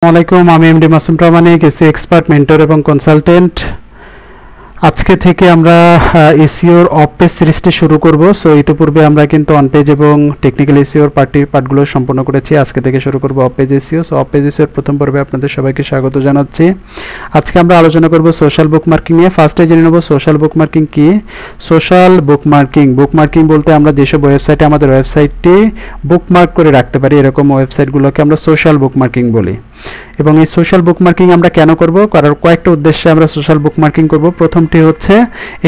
আসসালামু আলাইকুম, আমি এমডি মাসুম প্রামাণিক, এসি এক্সপার্ট, মেন্টর এবং কনসালটেন্ট। আজকে থেকে আমরা এসইওর অফ পেজ সিরিজটি শুরু করব। সো ইতিপূর্বে আমরা কিন্তু অন পেজ এবং টেকনিক্যাল এসইওর পার্টগুলো সম্পন্ন করেছি। আজকে থেকে শুরু করব off page SEO. So off page এসইওর প্রথম পর্বে আপনাদের সবাইকে স্বাগত জানাচ্ছি। আজকে আমরা আলোচনা করব সোশ্যাল বুকমার্কিং নিয়ে। ফার্স্টে জেনে নেব সোশ্যাল বুকমার্কিং কি। সোশ্যাল বুকমার্কিং বলতে আমরা যেসব ওয়েবসাইটে আমাদের ওয়েবসাইটটি বুকমার্ক করে রাখতে পারি, এরকম ওয়েবসাইটগুলোকে আমরা সোশ্যাল বুকমার্কিং বলি। এবং এই সোশ্যাল বুকমার্কিং আমরা কেন করব? কারণ কয়েকটা উদ্দেশ্যে আমরা সোশ্যাল বুকমার্কিং করব। প্রথমটি হচ্ছে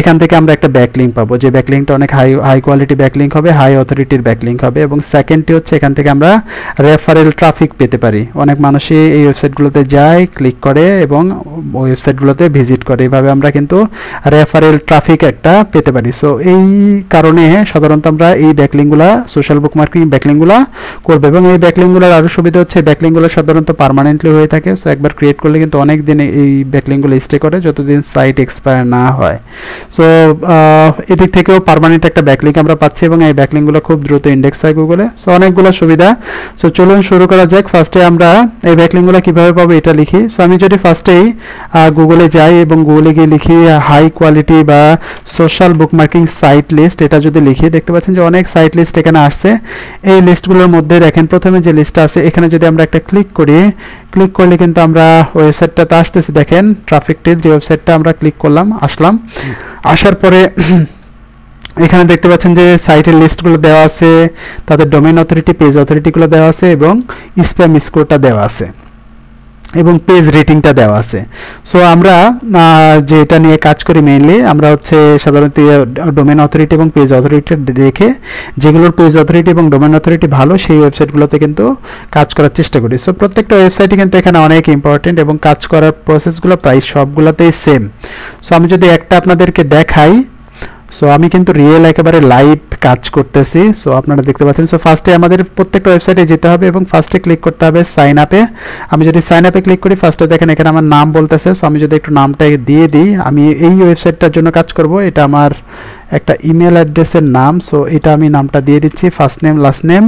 এখান থেকে আমরা একটা ব্যাকলিংক পাবো, যে ব্যাকলিংকটা অনেক হাই কোয়ালিটি ব্যাকলিংক হবে, হাই অথরিটির ব্যাকলিংক হবে। এবং সেকেন্ডটি হচ্ছে এখান থেকে আমরা রেফারেল ট্রাফিক পেতে পারি। অনেক মানুষই এই ওয়েবসাইটগুলোতে যায়, ক্লিক করে এবং ওয়েবসাইটগুলোতে ভিজিট করে, এইভাবে আমরা কিন্তু রেফারেল ট্রাফিক একটা পেতে পারি। সো এই কারণে সাধারণত আমরা এই ব্যাকলিংকগুলো, সোশ্যাল বুকমার্কিং ব্যাকলিংকগুলো করবো। এবং এই ব্যাকলিংকগুলোর আরও সুবিধা হচ্ছে ব্যাকলিংকগুলো সাধারণত পার্মানেন্টলি হয়ে থাকে। সো একবার ক্রিয়েট করলে কিন্তু অনেক দিন এই ব্যাকলিংকগুলো স্টে করে, যতদিন সাইট এক্সপায়ার না হয়। সো এদিক থেকেও পার্মানেন্ট একটা ব্যাকলিংক আমরা পাচ্ছি এবং এই ব্যাকলিংকগুলো খুব দ্রুত ইন্ডেক্স হয় গুগলে। সো অনেকগুলো সুবিধা। সো চলুন শুরু করা যাক। ফার্স্টে আমরা এই ব্যাকলিংকগুলো কীভাবে পাবো এটা লিখি। সো আমি যদি ফার্স্টেই গুগলে যাই এবং গুগলে গিয়ে লিখি হাই কোয়ালিটি বা সোশ্যাল বুকমার্কিং সাইট লিস্ট, এটা যদি লিখি দেখতে পাচ্ছেন যে অনেক সাইট লিস্ট এখানে আসছে। এই লিস্টগুলোর মধ্যে দেখেন প্রথমে যে লিস্টটা আছে, এখানে যদি আমরা একটা ক্লিক করি, ক্লিক করলে কিন্তু আমরা ওয়েবসাইটটাতে আসতেছি। দেখেন ট্রাফিকটির যে ওয়েবসাইটটা আমরা ক্লিক করলাম, আসার পরে এখানে দেখতে পাচ্ছেন যে সাইটের লিস্টগুলো দেওয়া আছে, তাদের ডোমেইন অথরিটি, পেজ অথরিটিগুলো দেওয়া আছে এবং স্প্যাম স্কোরটা দেওয়া আছে এবং পেজ রেটিংটা দেওয়া আছে। সো আমরা যেটা নিয়ে কাজ করি মেইনলি, আমরা হচ্ছে সাধারণত ডোমেন অথরিটি এবং পেজ অথরিটি দেখে যেগুলোর পেজ অথরিটি এবং ডোমেন অথরিটি ভালো সেই ওয়েবসাইটগুলোতে কিন্তু কাজ করার চেষ্টা করি। সো প্রত্যেকটা ওয়েবসাইটই কিন্তু এখানে অনেক ইম্পর্টেন্ট এবং কাজ করার প্রসেসগুলো প্রায় সবগুলোতেই সেম। সো আমি যদি একটা আপনাদেরকে দেখাই, সো আমি কিন্তু রিয়েল একেবারে লাইভ কাজ করতেছি। সো আপনারা দেখতে পাচ্ছেন। সো ফার্স্টে আমাদের প্রত্যেকটা ওয়েবসাইটে যেতে হবে এবং ফার্স্টে ক্লিক করতে হবে সাইন আপে। আমি যদি সাইন আপে ক্লিক করি, ফার্স্টে দেখেন এখানে আমার নাম বলতেছে। সো আমি যদি একটু নামটা দিয়ে দিই, আমি এই ওয়েবসাইটটার জন্য কাজ করব, এটা আমার একটা ইমেল অ্যাড্রেসের নাম। সো এটা আমি নামটা দিয়ে দিচ্ছি, first name last name.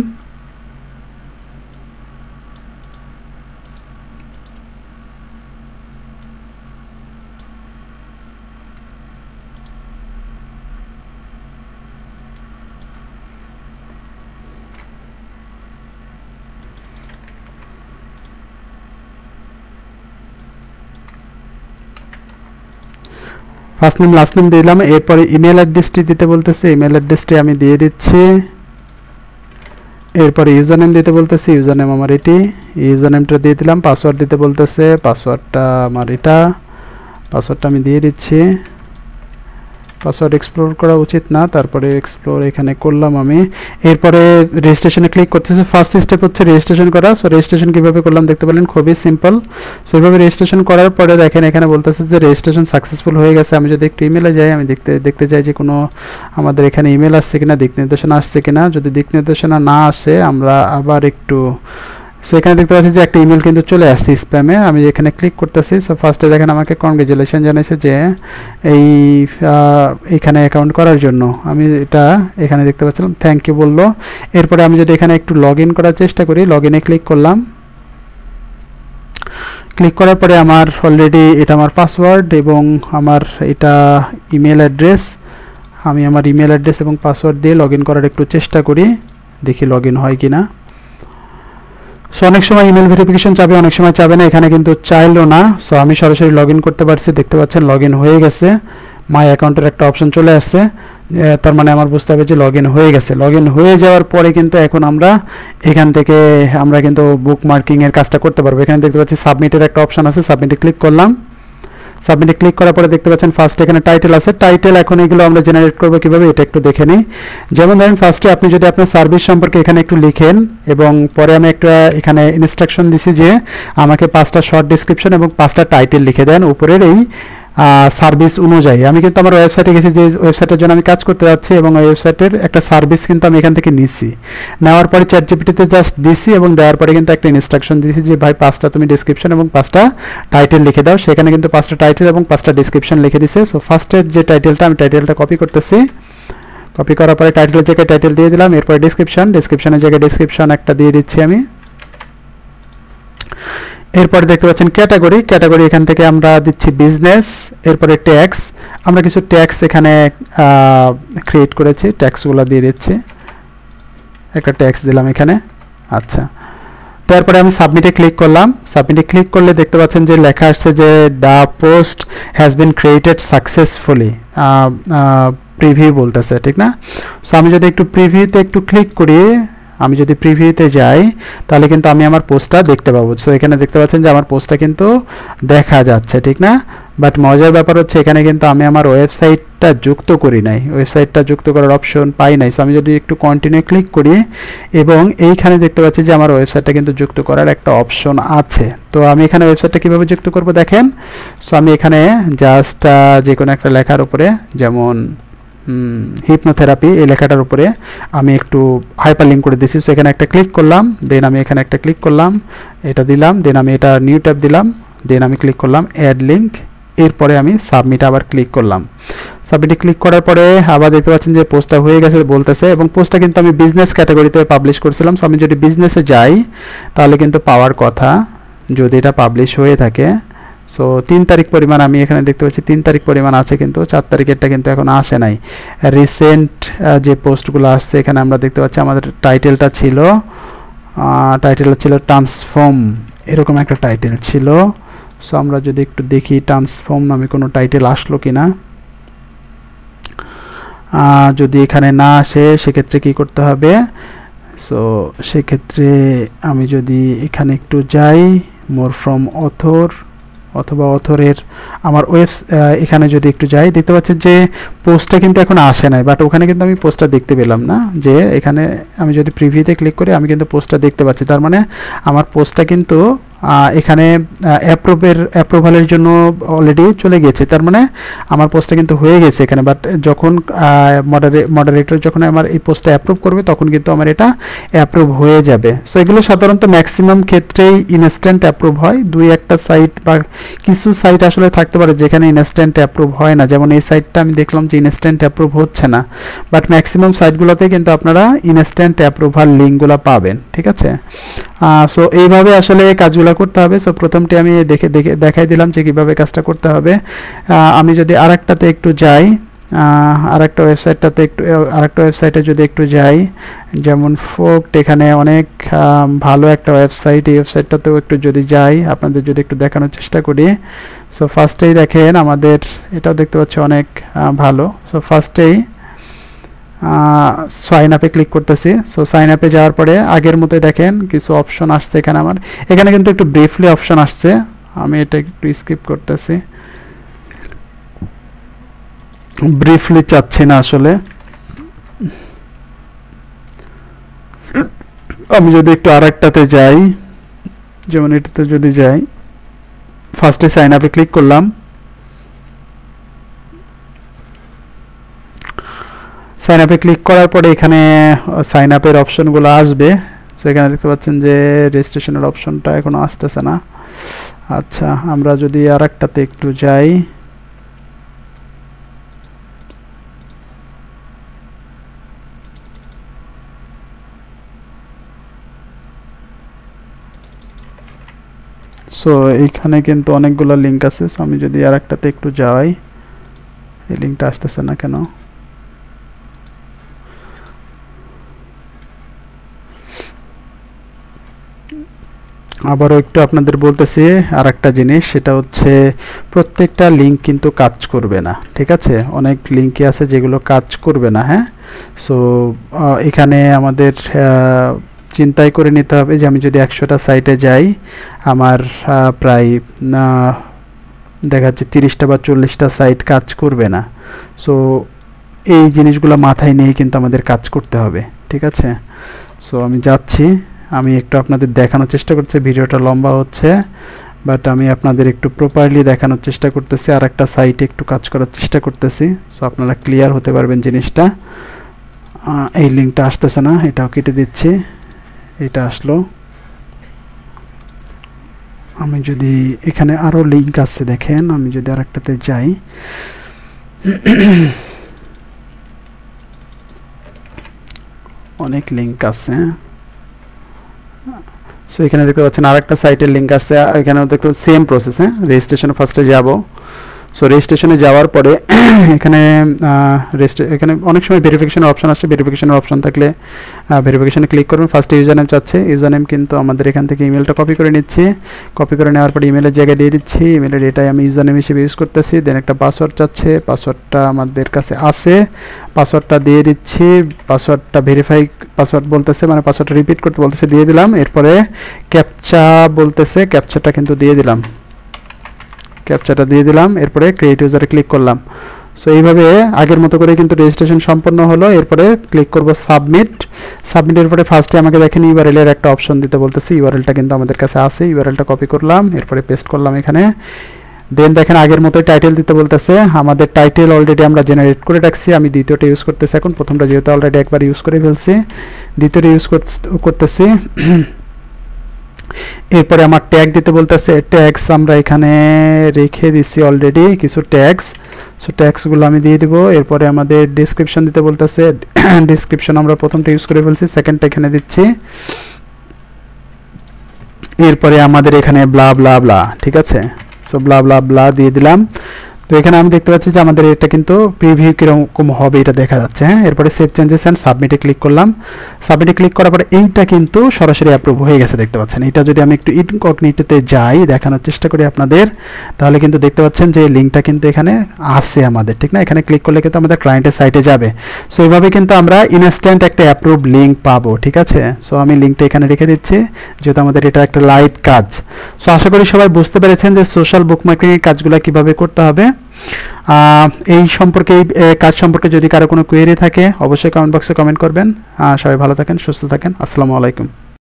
First name last name দিলাম। এরপরে ইমেল অ্যাড্রেসটি দিতে বলতেছে, ইমেল অ্যাড্রেসটি আমি দিয়ে দিচ্ছি। এরপরে ইউজার নেম দিতে বলতেছে, ইউজার নেম আমার এটি, ইউজার নেমটা দিয়ে দিলাম। পাসওয়ার্ড দিতে বলতেছে, পাসওয়ার্ডটা আমার এটা, পাসওয়ার্ডটা আমি দিয়ে দিচ্ছি। পাসওয়ার্ড এক্সপ্লোর করা উচিত না, তারপরে এক্সপ্লোর এখানে করলাম আমি। এরপরে রেজিস্ট্রেশনে ক্লিক করতেছে। ফার্স্ট স্টেপ হচ্ছে রেজিস্ট্রেশন করা। সো রেজিস্ট্রেশন কীভাবে করলাম দেখতে পেলেন, খুবই সিম্পল। সো এইভাবে রেজিস্ট্রেশন করার পরে দেখেন এখানে বলতেছে যে রেজিস্ট্রেশন সাকসেসফুল হয়ে গেছে। আমি যদি একটু ইমেলে যাই, আমি দেখতে চাই যে কোনো আমাদের এখানে ইমেল আসছে কিনা, দিক নির্দেশনা আসছে কিনা। যদি দিক নির্দেশনা না আসে, আমরা আবার একটু, সো এখানে দেখতে পাচ্ছি যে একটা ইমেল কিন্তু চলে আসছে স্প্যামে। আমি এখানে ক্লিক করতেছি। সো ফার্স্টে দেখেন আমাকে কনগ্রেচুলেশন জানাইছে যে এইখানে অ্যাকাউন্ট করার জন্য। আমি এটা এখানে দেখতে পাচ্ছিলাম থ্যাংক ইউ বললো। এরপরে আমি যদি এখানে একটু লগ ইন করার চেষ্টা করি, লগ ইনে ক্লিক করলাম। ক্লিক করার পরে আমার অলরেডি এটা আমার পাসওয়ার্ড এবং আমার এটা ইমেল অ্যাড্রেস। আমি আমার ইমেল অ্যাড্রেস এবং পাসওয়ার্ড দিয়ে লগ ইন করার একটু চেষ্টা করি, দেখি লগ ইন হয় কি না। সো অনেক সময় ইমেল ভেরিফিকেশন চাবে, অনেক সময় চাবে না, এখানে কিন্তু চাইলো না। সো আমি সরাসরি লগ ইন করতে পারছি, দেখতে পাচ্ছেন লগ ইন হয়ে গেছে। মাই অ্যাকাউন্টের একটা অপশন চলে আসছে, তার মানে আমার বুঝতে হবে যে লগ ইন হয়ে গেছে। লগ ইন হয়ে যাওয়ার পরে কিন্তু এখন আমরা এখান থেকে আমরা কিন্তু বুকমার্কিংয়ের কাজটা করতে পারবো। এখানে দেখতে পাচ্ছি সাবমিটের একটা অপশন আছে, সাবমিটে ক্লিক করলাম। সাবমিটে ক্লিক করার পরে দেখতে পাচ্ছেন ফার্স্ট এখানে টাইটেল আছে। টাইটেল এখন এগুলো আমরা জেনারেট করবো কীভাবে এটা একটু দেখে নিই। যেমন ধরেন ফার্স্টে আপনি যদি আপনার সার্ভিস সম্পর্কে এখানে একটু লিখেন এবং পরে আমি একটা এখানে ইনস্ট্রাকশন দিছি যে আমাকে 5টা শর্ট ডিসক্রিপশন এবং 5টা টাইটেল লিখে দেন উপরের এই সার্ভিস অনুযায়ী। আমি কিন্তু আমার ওয়েবসাইটে গেছি, যে ওয়েবসাইটের জন্য আমি কাজ করতে যাচ্ছি এবং ওই ওয়েবসাইটের একটা সার্ভিস কিন্তু আমি এখান থেকে নিছি। নেওয়ার পরে চ্যাটজিপিটিতে জাস্ট দিছি এবং দেওয়ার পরে কিন্তু একটা ইনস্ট্রাকশন দিছি যে ভাই 5টা তুমি ডিসক্রিপশন এবং 5টা টাইটেল লিখে দাও। সেখানে কিন্তু 5টা টাইটেল এবং 5টা ডিসক্রিপশন লিখে দিছে। সো ফার্স্টের যে টাইটেলটা, আমি টাইটেলটা কপি করতেছি। কপি করার পরে টাইটেলের জায়গায় টাইটেল দিয়ে দিলাম। এরপরে ডিসক্রিপশনের জায়গায় ডিসক্রিপশন একটা দিয়ে দিচ্ছি আমি। এরপরে দেখতে পাচ্ছেন ক্যাটাগরি, ক্যাটাগরি এখান থেকে আমরা দিচ্ছি বিজনেস, এরপরে ট্যাক্স, আমরা কিছু ট্যাক্স এখানে ক্রিয়েট করেছি, ট্যাক্সগুলো দিয়ে দিচ্ছি, একটা ট্যাক্স দিলাম এখানে। আচ্ছা, তারপরে আমি সাবমিটে ক্লিক করলাম। সাবমিটে ক্লিক করলে দেখতে পাচ্ছেন যে লেখা আসছে যে the post has been created successfully, preview বলতেছে, ঠিক না? সো আমি যদি একটু প্রিভিউতে একটু ক্লিক করি, আমি যদি প্রিভিউতে যাই তাহলে কিন্তু আমি আমার পোস্টটা দেখতে পাবো। সো এখানে দেখতে পাচ্ছেন যে আমার পোস্টটা কিন্তু দেখা যাচ্ছে, ঠিক না? বাট মজার ব্যাপার হচ্ছে এখানে কিন্তু আমি আমার ওয়েবসাইটটা যুক্ত করি নাই, ওয়েবসাইটটা যুক্ত করার অপশন পাই নাই। সো আমি যদি একটু কন্টিনিউ ক্লিক করি এবং এইখানে দেখতে পাচ্ছি যে আমার ওয়েবসাইটটা কিন্তু যুক্ত করার একটা অপশন আছে। তো আমি এখানে ওয়েবসাইটটা কীভাবে যুক্ত করব দেখেন। সো আমি এখানে জাস্ট যে কোনো একটা লেখার উপরে, যেমন হিপনোথেরাপি, এই লেখাটার উপরে আমি একটু হাইপার লিঙ্ক করে দিচ্ছি। সো এখানে একটা ক্লিক করলাম, দেন আমি এখানে একটা ক্লিক করলাম, এটা দিলাম, দেন আমি এটা নিউ ট্যাব দিলাম, দেন আমি ক্লিক করলাম অ্যাড লিঙ্ক, এরপরে আমি সাবমিট আবার ক্লিক করলাম। সাবমিটে ক্লিক করার পরে আবার দেখতে পাচ্ছেন যে পোস্টটা হয়ে গেছে বলতেছে, এবং পোস্টটা কিন্তু আমি বিজনেস ক্যাটাগরিতে পাবলিশ করছিলাম। সো আমি যদি বিজনেসে যাই তাহলে কিন্তু পাওয়ার কথা, যদি এটা পাবলিশ হয়ে থাকে। সো 3 তারিখ পরিমাণ আমি এখানে দেখতে পাচ্ছি, 3 তারিখ পরিমাণ আছে, কিন্তু 4 তারিখেরটা কিন্তু এখন আসে নাই। রিসেন্ট যে পোস্টগুলো আসছে এখানে আমরা দেখতে পাচ্ছি আমাদের টাইটেলটা ছিল ট্রান্সফর্ম, এরকম একটা টাইটেল ছিল। সো আমরা যদি একটু দেখি ট্রান্সফর্ম নামে কোনো টাইটেল আসলো কিনা। যদি এখানে না আসে সেক্ষেত্রে কি করতে হবে? সো সেক্ষেত্রে আমি যদি এখানে একটু যাই, মোর ফ্রম অথর অথবা অথরের আমার এখানে যদি একটু যাই, দেখতে পাচ্ছেন যে পোস্টটা কিন্তু এখন আসে নাই, বাট ওখানে কিন্তু আমি পোস্টটা দেখতে পেলাম না। যে এখানে আমি যদি প্রিভিউতে ক্লিক করি আমি কিন্তু পোস্টটা দেখতে পাচ্ছি, তার মানে আমার পোস্টটা কিন্তু এখানে অ্যাপ্রুভালের জন্য অলরেডি চলে গেছে, তার মানে আমার পোস্টটা কিন্তু হয়ে গেছে এখানে। বাট যখন মডারেটর যখন আমার এই পোস্টটা অ্যাপ্রুভ করবে তখন কিন্তু আমার এটা অ্যাপ্রুভ হয়ে যাবে। সো এগুলো সাধারণত ম্যাক্সিমাম ক্ষেত্রেই ইনস্ট্যান্ট অ্যাপ্রুভ হয়, 2-1টা সাইট বা কিছু সাইট আসলে থাকতে পারে যেখানে ইনস্ট্যান্ট অ্যাপ্রুভ হয় না, যেমন এই সাইটটা আমি দেখলাম যে ইনস্ট্যান্ট অ্যাপ্রুভ হচ্ছে না, বাট ম্যাক্সিমাম সাইটগুলোতে কিন্তু আপনারা ইনস্ট্যান্ট অ্যাপ্রুভাল লিঙ্কগুলো পাবেন, ঠিক আছে? সো এইভাবে আসলে কাজগুলো করতে হবে। সো প্রথমটি আমি দেখাই দিলাম যে কীভাবে কাজটা করতে হবে। আমি যদি আরেকটাতে একটু যাই, আরেকটা ওয়েবসাইটে যদি একটু যাই, যেমন ফোক্ট, এখানে অনেক ভালো একটা ওয়েবসাইট, এই ওয়েবসাইটটাতেও একটু যদি যাই, আপনাদের যদি একটু দেখানোর চেষ্টা করি। সো ফার্স্টেই দেখেন আমাদের এটাও দেখতে পাচ্ছি অনেক ভালো। সো ফার্স্টেই সাইন আপে ক্লিক করতেছি। সো সাইন আপে যাওয়ার পরে আগের মতোই দেখেন কিছু অপশন আসছে এখানে, আমার এখানে কিন্তু একটু ব্রিফলি অপশন আসছে, আমি এটা একটু স্কিপ করতেছি, ব্রিফলি চাচ্ছি না আসলে। আমি যদি একটু আরেকটাতে যাই, যেমন এটাতে যদি যাই, ফার্স্টে সাইন আপে ক্লিক করলাম। সাইন আপে ক্লিক করার পরে এখানে সাইন আপের অপশনগুলো আসবে। সো এখানে দেখতে পাচ্ছেন যে রেজিস্ট্রেশনের অপশনটা এখনো আসতেছে না। আচ্ছা, আমরা যদি আরেকটাতে একটু যাই, সো এইখানে কিন্তু অনেকগুলো লিঙ্ক আছে। সো আমি যদি আরেকটাতে একটু যাই, এই লিঙ্কটা আসতেছে না কেন? আবারও একটু আপনাদের বলতেছি আর একটা জিনিস, সেটা হচ্ছে প্রত্যেকটা লিঙ্ক কিন্তু কাজ করবে না, ঠিক আছে? অনেক লিঙ্কই আছে যেগুলো কাজ করবে না, হ্যাঁ। সো এখানে আমাদের চিন্তাই করে নিতে হবে যে আমি যদি 100টা সাইটে যাই, আমার প্রায় দেখা যাচ্ছে 30টা বা 40টা সাইট কাজ করবে না। সো এই জিনিসগুলো মাথায় নিয়ে কিন্তু আমাদের কাজ করতে হবে, ঠিক আছে? সো আমি যাচ্ছি, আমি একটু আপনাদের দেখানোর চেষ্টা করছি, ভিডিওটা লম্বা হচ্ছে, বাট আমি আপনাদের একটু প্রপারলি দেখানোর চেষ্টা করতেছি, আর একটা সাইটে একটু কাজ করার চেষ্টা করতেছি। সো আপনারা ক্লিয়ার হতে পারবেন জিনিসটা। এই লিঙ্কটা আসতেছে না, এটাও কেটে দিচ্ছি, এটা আসলো। আমি যদি এখানে আরও লিঙ্ক আছে দেখেন, আমি যদি আরেকটাতে যাই, অনেক লিঙ্ক আছে। সো এখানে দেখতে পাচ্ছেন আরেকটা সাইটের লিঙ্ক আসছে, এখানেও দেখতে সেম প্রসেস। হ্যাঁ, রেজিস্ট্রেশনে ফার্স্টে যাব। সো রেজিস্ট্রেশনে যাওয়ার পরে এখানে এখানে অনেক সময় ভেরিফিকেশনের অপশন আসছে, ভেরিফিকেশনের অপশন থাকলে ভেরিফিকেশনে ক্লিক করবেন। ফার্স্টে ইউজার নেম চাচ্ছে, ইউজার নেম কিন্তু আমাদের এখান থেকে ইমেলটা কপি করে নিচ্ছি, কপি করে নেওয়ার পরে ইমেলের জায়গায় দিয়ে দিচ্ছি, ইমেলের এটাই আমি ইউজার নেম হিসেবে ইউজ করতেছি। দেন একটা পাসওয়ার্ড চাচ্ছে, পাসওয়ার্ডটা আমাদের কাছে আছে, পাসওয়ার্ডটা দিয়ে দিচ্ছি। পাসওয়ার্ডটা ভেরিফাই পাসওয়ার্ড বলতেছে, মানে পাসওয়ার্ডটা রিপিট করতে বলতেছে, দিয়ে দিলাম। এরপরে ক্যাপচা বলতেছে, ক্যাপচাটা কিন্তু দিয়ে দিলাম, ক্যাপচাটা দিয়ে দিলাম। এরপরে ক্রিয়েট ইউজারে ক্লিক করলাম। সো এইভাবে আগের মতো করে কিন্তু রেজিস্ট্রেশন সম্পন্ন হলো। এরপরে ক্লিক করব সাবমিট। সাবমিটের পরে ফার্স্টে আমাকে দেখেন ইউআরএল এর একটা অপশন দিতে বলতেছে, ইউআরএলটা কিন্তু আমাদের কাছে আছে, ইউআরএলটা কপি করলাম, এরপরে পেস্ট করলাম এখানে। দেন দেখেন আগের মতোই টাইটেল দিতে বলতেছে, আমাদের টাইটেল অলরেডি আমরা জেনারেট করে রাখছি। আমি দ্বিতীয়টা ইউজ করতেছি এখন, প্রথমটা যেহেতু অলরেডি একবার ইউজ করে ফেলছি, দ্বিতীয়টা ইউজ করতেছি। এরপরে আমার ট্যাগ দিতে বলতেছে, ট্যাগস আমরা এখানে রেখে দিছি অলরেডি কিছু ট্যাগস। সো ট্যাগসগুলো আমি দিয়ে দিব। এরপরে আমাদের ডেসক্রিপশন দিতে বলতেছে, ডেসক্রিপশন আমরা প্রথমটা ইউজ করে ফেলছি, সেকেন্ডটা এখানে দিচ্ছি। এরপরে আমাদের এখানে ব্লা ব্লা ব্লা, ঠিক আছে। সো ব্লা ব্লা ব্লা দিয়ে দিলাম। তো এখানে আমি দেখতে পাচ্ছি যে আমাদের এটা কিন্তু প্রিভিউ কীরকম হবে এটা দেখা যাচ্ছে। হ্যাঁ, এরপরে সেভ চেঞ্জেস অ্যান্ড সাবমিটে ক্লিক করলাম। সাবমিটে ক্লিক করার পরে এইটা কিন্তু সরাসরি অ্যাপ্রুভ হয়ে গেছে দেখতে পাচ্ছেন। এটা যদি আমি একটু ইনকগনিটোতে যাই, দেখানোর চেষ্টা করি আপনাদের, তাহলে কিন্তু দেখতে পাচ্ছেন যে লিঙ্কটা কিন্তু এখানে আছে আমাদের, ঠিক না। এখানে ক্লিক করলে কিন্তু আমাদের ক্লায়েন্টের সাইটে যাবে। সো এইভাবে কিন্তু আমরা ইনস্ট্যান্ট একটা অ্যাপ্রুভ লিঙ্ক পাবো, ঠিক আছে। সো আমি লিঙ্কটা এখানে রেখে দিচ্ছি, যেহেতু আমাদের এটা একটা লাইভ কাজ। সো আশা করি সবাই বুঝতে পেরেছেন যে সোশ্যাল বুকমার্কিংয়ের কাজগুলো কীভাবে করতে হবে। এই সম্পর্কে, এই কাজ সম্পর্কে যদি কারো কোনো কোয়েরি থাকে অবশ্যই কমেন্ট বক্সে কমেন্ট করবেন। সবাই ভালো থাকেন, সুস্থ থাকেন। আসসালামু আলাইকুম।